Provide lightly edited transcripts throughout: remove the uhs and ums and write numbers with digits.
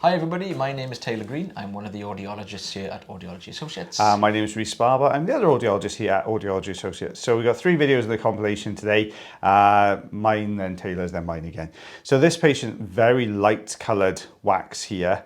Hi everybody, my name is Taylor Green. I'm one of the audiologists here at Audiology Associates. My name is Rhys Barber. I'm the other audiologist here at Audiology Associates. So we've got 3 videos of the compilation today. Mine, then Taylor's, then mine again. So this patient, very light coloured wax here.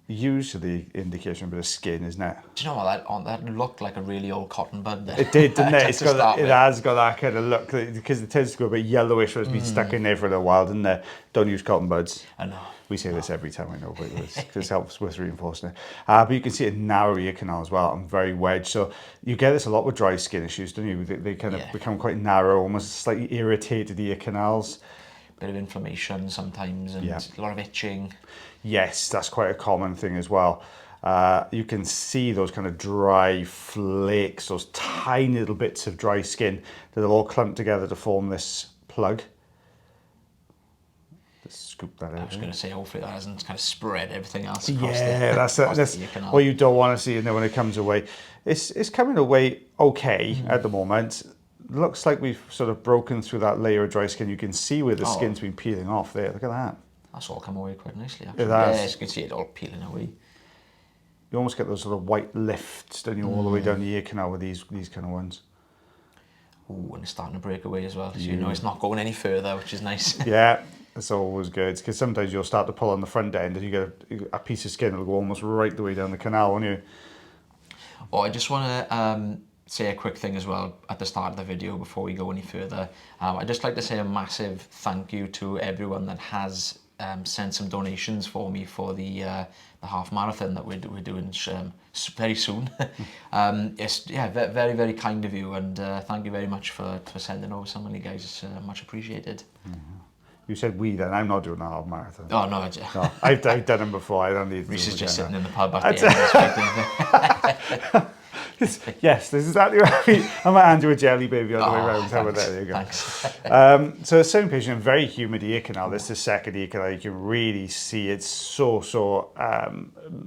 Usually indication of a bit of skin, isn't it? Do you know what, that looked like a really old cotton bud there. It did, didn't it? It has got that kind of look, because it tends to go a bit yellowish where it's been stuck in there for a little while, didn't it? Don't use cotton buds. I know. We say this every time, I know, but it helps with reinforcing it. But you can see a narrow ear canal as well, and very wedged. So you get this a lot with dry skin issues, don't you? They kind of become quite narrow, almost slightly irritated ear canals. Bit of inflammation sometimes, and a lot of itching. Yes, that's quite a common thing as well. You can see those kind of dry flakes, those tiny little bits of dry skin that have all clumped together to form this plug. Scoop that out. I was going to say, hopefully that hasn't kind of spread everything else across that's what you don't want to see. And then when it comes away, it's coming away okay at the moment. Looks like we've sort of broken through that layer of dry skin. You can see where the skin's been peeling off there. Look at that. That's all come away quite nicely, actually. It has. Yes, you can see it all peeling away. You almost get those sort of white lifts, don't you, all the way down the ear canal with these kind of ones. Ooh, and it's starting to break away as well. So you know it's not going any further, which is nice. Yeah. It's always good, because sometimes you'll start to pull on the front end and you get a piece of skin that'll go almost right the way down the canal, won't you? Oh, I just want to say a quick thing as well at the start of the video before we go any further. I'd just like to say a massive thank you to everyone that has sent some donations for me for the half marathon that we're doing very soon. It's very, very kind of you, and thank you very much for sending over so many, guys. It's much appreciated. You said we then. I'm not doing a half marathon. Oh, no. No, I've done them before. I don't need. Rhys is just sitting in the pub at the end. Yes, this is exactly right. I might hand you a jelly baby on the way around. How about that? There you go. Thanks. So the same patient, very humid ear canal. This is the second ear canal. You can really see it's so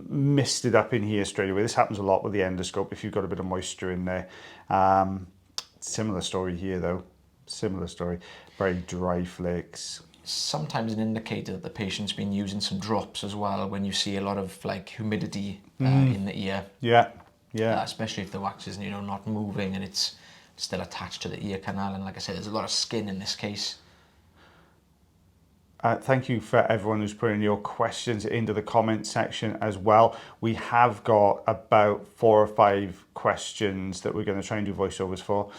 misted up in here straight away. This happens a lot with the endoscope if you've got a bit of moisture in there. Similar story here though. Similar story. Very dry flakes. Sometimes an indicator that the patient's been using some drops as well when you see a lot of like humidity in the ear. Yeah. Especially if the wax is not moving and it's still attached to the ear canal, and like I said, there's a lot of skin in this case. Thank you for everyone who's putting your questions into the comment section as well. We have got about 4 or 5 questions that we're going to try and do voiceovers for.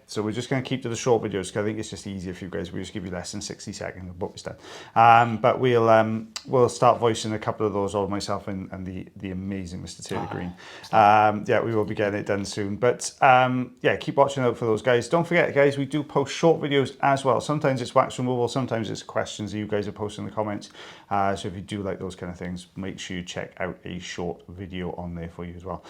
So we're just going to keep to the short videos because I think it's just easier for you guys. We just give you less than 60 seconds of what we've done. But we'll start voicing a couple of those, all myself and the amazing Mr. Taylor Green. We will be getting it done soon. But keep watching out for those, guys. Don't forget, guys, we do post short videos as well. Sometimes it's wax removal, sometimes it's questions that you guys are posting in the comments. So if you do like those kind of things, make sure you check out a short video on there for you as well.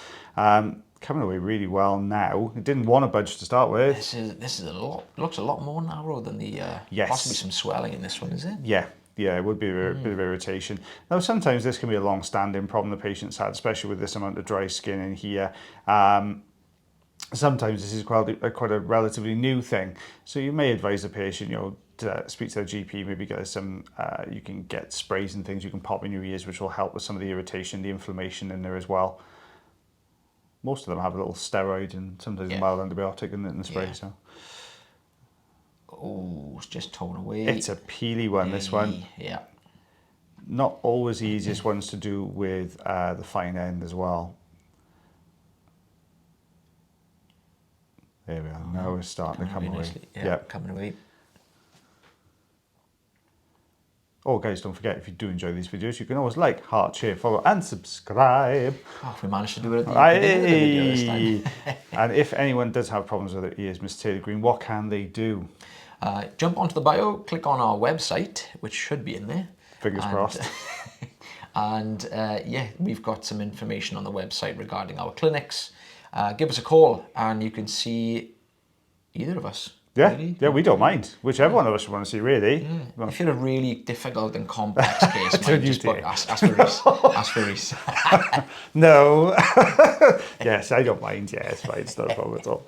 Coming away really well now. It didn't want to budge to start with. This is a lot. Looks a lot more narrow than the. Possibly some swelling in this one, is it? Yeah, it would be a bit of irritation. Now, sometimes this can be a long-standing problem the patient's had, especially with this amount of dry skin in here. Sometimes this is quite a relatively new thing, so you may advise the patient, to speak to their GP, maybe get some. You can get sprays and things you can pop in your ears, which will help with some of the irritation, the inflammation in there as well. Most of them have a little steroid and sometimes a mild antibiotic in the spray. So. Oh, it's just torn away. It's a peely one, this one. Yeah. Not always the easiest ones to do with the fine end as well. There we are. Now it's starting to come away. Coming away. Oh, guys, don't forget, if you do enjoy these videos, you can always like, heart, share, follow, and subscribe. Oh, we managed to do it at the video this time. And if anyone does have problems with their ears, Mr. Taylor Green, what can they do? Jump onto the bio, click on our website, which should be in there. Fingers crossed. And we've got some information on the website regarding our clinics. Give us a call and you can see either of us. Yeah, really. yeah, we don't mind. Whichever one of us you want to see, really. Yeah. If you're a really difficult and complex case, Don't might you just put, dare. ask for Rhys. Ask for Rhys. No. Yes, I don't mind. Yeah, it's fine. It's not a problem at all.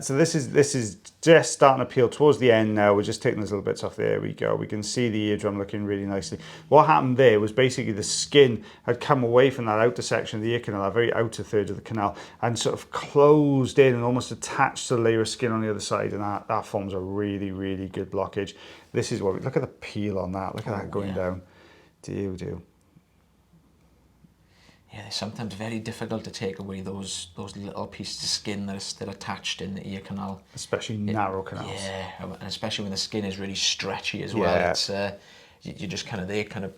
So this is just starting to peel towards the end now. We're just taking those little bits off. There we go. We can see the eardrum looking really nicely. What happened there was basically the skin had come away from that outer section of the ear canal, that very outer third of the canal, and sort of closed in and almost attached to the layer of skin on the other side, and that forms a really, really good blockage. This is what we, look at the peel on that. Look at that going down. Do. Yeah, they're sometimes very difficult to take away those little pieces of skin that are still attached in the ear canal. Especially narrow canals. Yeah, and especially when the skin is really stretchy as well. Yeah. It's you're just kind of there, kind of,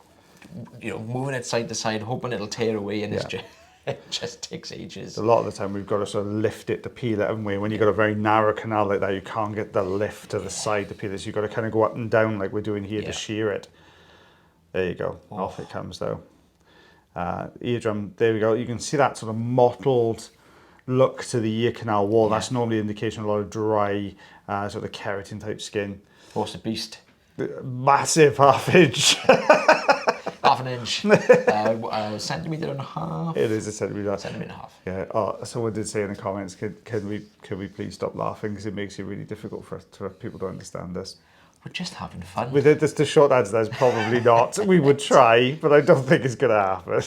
you know, moving it side to side, hoping it'll tear away, and it just takes ages. A lot of the time we've got to sort of lift it to peel it, haven't we? When you've got a very narrow canal like that, you can't get the lift to the side to peel it. So you've got to kind of go up and down like we're doing here to shear it. There you go. Off it comes though. Eardrum, there we go. You can see that sort of mottled look to the ear canal wall. That's normally an indication of a lot of dry, sort of keratin type skin. What's a beast? Massive half inch. Half an inch, centimetre and a half. It is a centimetre. Centimetre and a half. Yeah. Oh, someone did say in the comments, can we please stop laughing, because it makes it really difficult for people to understand us. We're just having fun. With it, the short answer is probably not. We would try, but I don't think it's going to happen.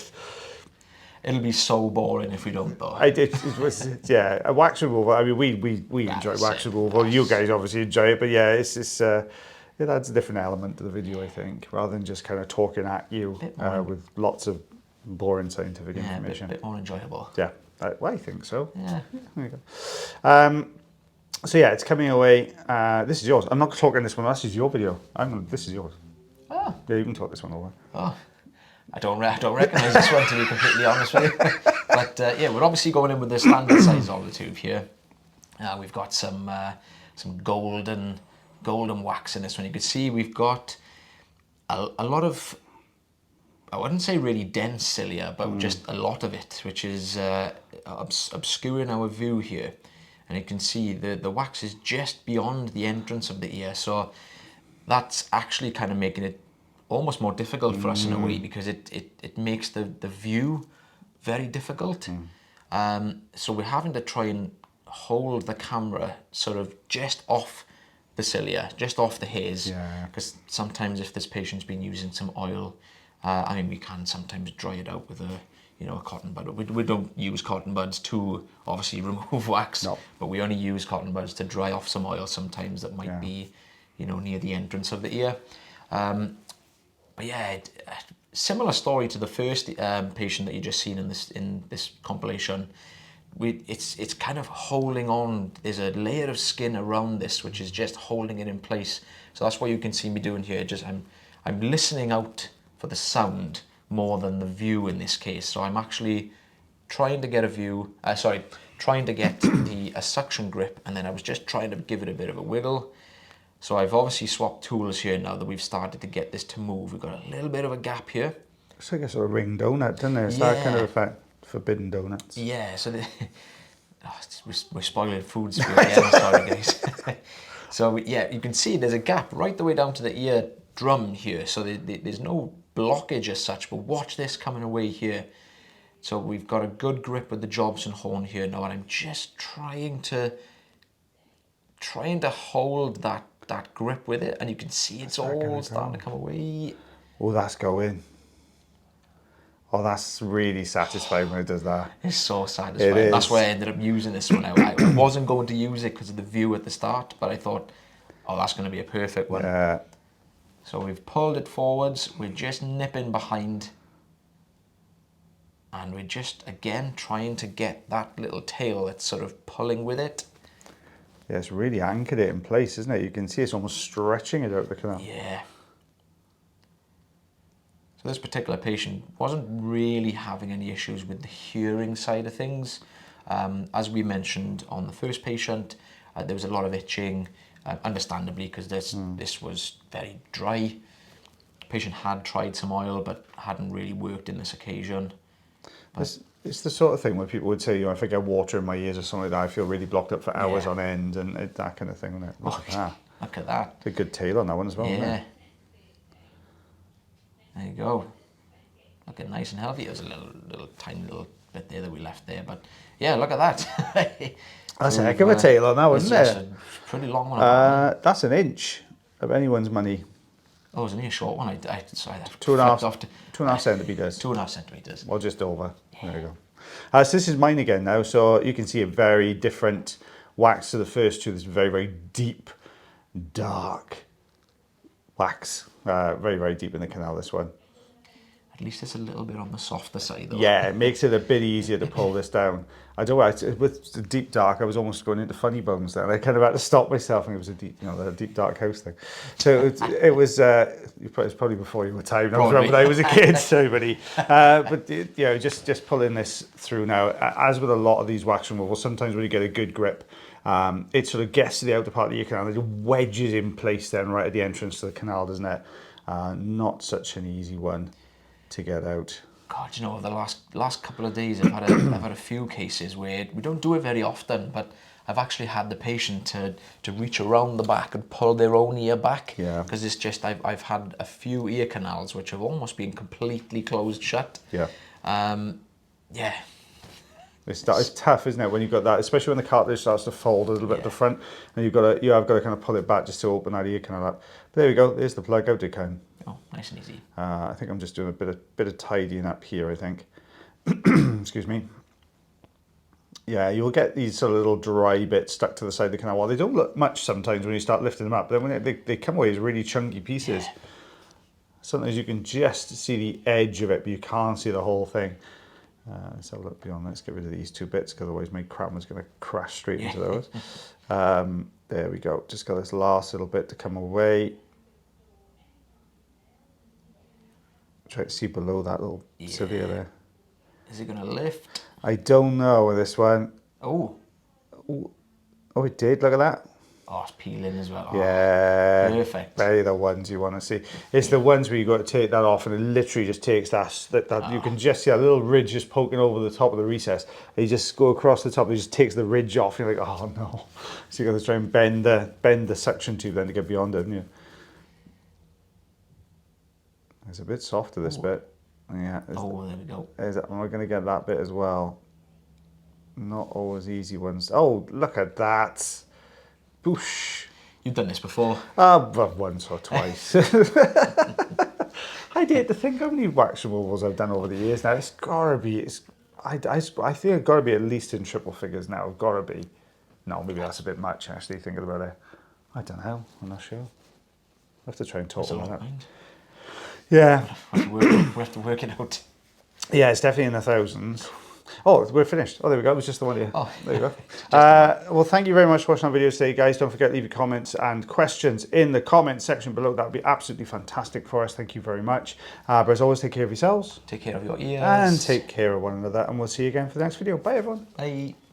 It'll be so boring if we don't, though. Yeah, a wax removal. I mean, we enjoy wax removal. You guys obviously enjoy it, but yeah, it adds a different element to the video, I think, rather than just kind of talking at you with lots of boring scientific information. A bit more enjoyable. Yeah, I think so. Yeah. There you go. So yeah, it's coming away. This is yours. I'm not talking this one. This is your video. This is yours. Oh. Yeah, you can talk this one over. Oh. I don't recognise this one, to be completely honest with you. But yeah, we're obviously going in with the standard size of the tube here. We've got some golden wax in this one. You can see we've got a lot of, I wouldn't say really dense cilia, but just a lot of it, which is obscuring our view here. And you can see the wax is just beyond the entrance of the ear, so that's actually kind of making it almost more difficult for us in a way, because it makes the view very difficult. So we're having to try and hold the camera sort of just off the cilia, just off the hairs, because sometimes if this patient's been using some oil, I mean, we can sometimes dry it out with a cotton bud. We don't use cotton buds to obviously remove wax, but we only use cotton buds to dry off some oil sometimes that might be, near the entrance of the ear. But yeah, similar story to the first patient that you just seen in this compilation. It's kind of holding on. There's a layer of skin around this which is just holding it in place. So that's what you can see me doing here. I'm listening out for the sound more than the view in this case. So I'm actually trying to get trying to get a suction grip, and then I was just trying to give it a bit of a wiggle. So I've obviously swapped tools here now that we've started to get this to move. We've got a little bit of a gap here. It's like a sort of ring donut, doesn't it? It's that kind of effect. Forbidden donuts. Yeah, so we're spoiling food spirit again, sorry guys. So yeah, you can see there's a gap right the way down to the ear drum here. So there's no blockage as such, but watch this coming away here. So we've got a good grip with the Jobson horn here now, and I'm just trying to hold that grip with it, and you can see it's all starting to come away. Oh, that's going. Oh, that's really satisfying when it does that. It's so satisfying. That's why I ended up using this one. I wasn't going to use it because of the view at the start, but I thought, oh, that's going to be a perfect one. Yeah. So we've pulled it forwards. We're just nipping behind. And we're just, again, trying to get that little tail that's sort of pulling with it. Yeah, it's really anchored it in place, isn't it? You can see it's almost stretching it out the canal. Yeah. So this particular patient wasn't really having any issues with the hearing side of things. As we mentioned on the first patient, there was a lot of itching, understandably, because this was very dry. The patient had tried some oil, but hadn't really worked in this occasion. It's the sort of thing where people would say, you know, if I get water in my ears or something like that, I feel really blocked up for hours on end, and that kind of thing. Isn't it? Look at that. Look at that. It's a good tail on that one as well. Isn't Yeah. it? There you go. Looking nice and healthy. There's a tiny little bit there that we left there, but yeah, look at that. That's a heck of a tail on that one, isn't It's it? a pretty long one. That's an inch of anyone's money. Oh, it was only a short one. Sorry, that 2.5 centimeters. 2.5 centimeters. Or just over. There we go. So this is mine again now. So you can see a very different wax to the first two. This very, very deep, dark wax. Very, very deep in the canal, this one. At least it's a little bit on the softer side, though. Yeah, it makes it a bit easier to pull this down. I don't know, with the deep dark, I was almost going into funny bones then. I kind of had to stop myself, and it was a deep, the deep dark house thing. So it was probably before your time. I was around when I was a kid, so buddy. But you know, just pulling this through now. As with a lot of these wax removals, sometimes when you get a good grip, it sort of gets to the outer part of your canal, and it wedges in place then right at the entrance to the canal, doesn't it? Not such an easy one to get out. God, you know, the last couple of days I've had a few cases where we don't do it very often, but I've actually had the patient to reach around the back and pull their own ear back. Yeah. Because it's just I've had a few ear canals which have almost been completely closed shut. Yeah. Yeah. It's tough, isn't it, when you've got that, especially when the cartilage starts to fold a little bit at the front, and you have got to kind of pull it back just to open that ear canal up. But there we go. There's the plug out it can. Oh, nice and easy. I think I'm just doing a bit of tidying up here, I think. Excuse me. Yeah, you'll get these sort of little dry bits stuck to the side of the canal. Well, they don't look much sometimes when you start lifting them up, but then when they come away as really chunky pieces. Yeah. Sometimes you can just see the edge of it, but you can't see the whole thing. Let's have a look beyond. Let's get rid of these two bits, because otherwise my crown is going to crash straight into those. There we go. Just got this last little bit to come away. Try to see below that little cilia there. Is it going to lift? I don't know with this one. Oh, it did. Look at that. Oh, it's peeling as well. Yeah. Perfect. They're the ones you want to see. It's the ones where you got to take that off, and it literally just takes that you can just see a little ridge just poking over the top of the recess. And you just go across the top, and it just takes the ridge off. And you're like, oh no. So you got to try and bend the suction tube then to get beyond it, haven't you? It's a bit softer, this bit. Yeah. There we go. We're going to get that bit as well. Not always easy ones. Oh, look at that. Boosh. You've done this before? Once or twice. I'd hate to think how many wax removals I've done over the years now. It's gotta be. I think it's gotta be at least in triple figures now. Gotta be. No, maybe that's a bit much, actually, thinking about it. I don't know. I'm not sure. I have to try and talk about that. Yeah. We have to work it out. Yeah, it's definitely in the thousands. Oh, we're finished. Oh, there we go. It was just the one here. Oh, there you go. Well, thank you very much for watching our video today, guys. Don't forget to leave your comments and questions in the comment section below. That would be absolutely fantastic for us. Thank you very much. But as always, take care of yourselves. Take care of your ears. And take care of one another. And we'll see you again for the next video. Bye, everyone. Bye.